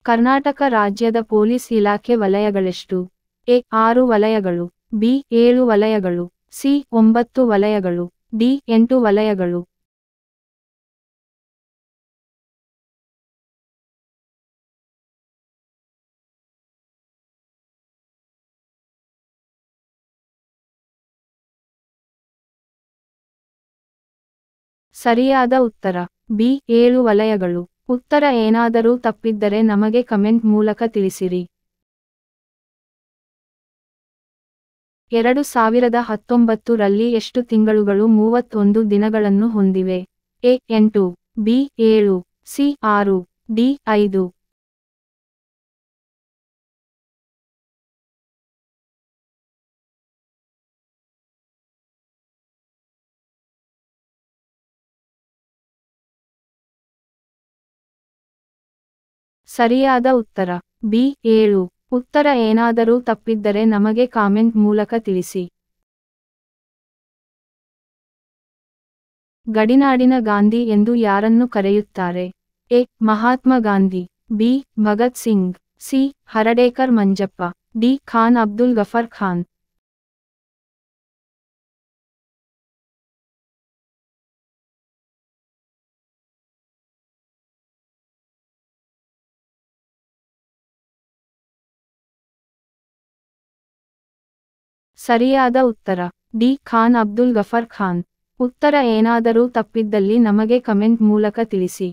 ಕರ್ನಾಟಕ ರಾಜ್ಯದ ಪೊಲೀಸ್ ಇಲಾಖೆ ವಲಯಗಳೆಷ್ಟು? ಎ 6 ವಲಯಗಳು, ಬಿ 7 ವಲಯಗಳು, ಸಿ 9 ವಲಯಗಳು, ಡಿ 8 ವಲಯಗಳು. ಸರಿಯಾದ ಉತ್ತರ ಬಿ 7 ವಲಯಗಳು. ಉತ್ತರ ಏನಾದರೂ ತಪ್ಪಿದ್ದರೆ ನಮಗೆ ಕಮೆಂಟ್ ಮೂಲಕ ತಿಳಿಸಿರಿ. 2019 ರಲ್ಲಿ ಎಷ್ಟು ತಿಂಗಳುಗಳು 31 ದಿನಗಳನ್ನು ಹೊಂದಿವೆ? A 8, B 7, C 6, D 5. ಸರಿಯಾದ ಉತ್ತರ ಬಿ 7. ಉತ್ತರ ಏನಾದರೂ ತಪ್ಪಿದ್ದರೆ ನಮಗೆ ಕಾಮೆಂಟ್ ಮೂಲಕ ತಿಳಿಸಿ. ಗಡಿನಾಡಿನ ಗಾಂಧಿ ಎಂದು ಯಾರನ್ನು ಕರೆಯುತ್ತಾರೆ? A Mahatma Gandhi, B Bhagat Singh, C Hardekar Manjappa, D Khan Abdul Ghaffar Khan. ಸರಿಯಾದ ಉತ್ತರ ಡಿ ಖಾನ್ ಅಬ್ದುಲ್ ಗಫರ್ ಖಾನ್. ಉತ್ತರ ಏನಾದರೂ ತಪ್ಪಿದ್ದಲ್ಲಿ ನಮಗೆ ಕಮೆಂಟ್ ಮೂಲಕ ತಿಳಿಸಿ.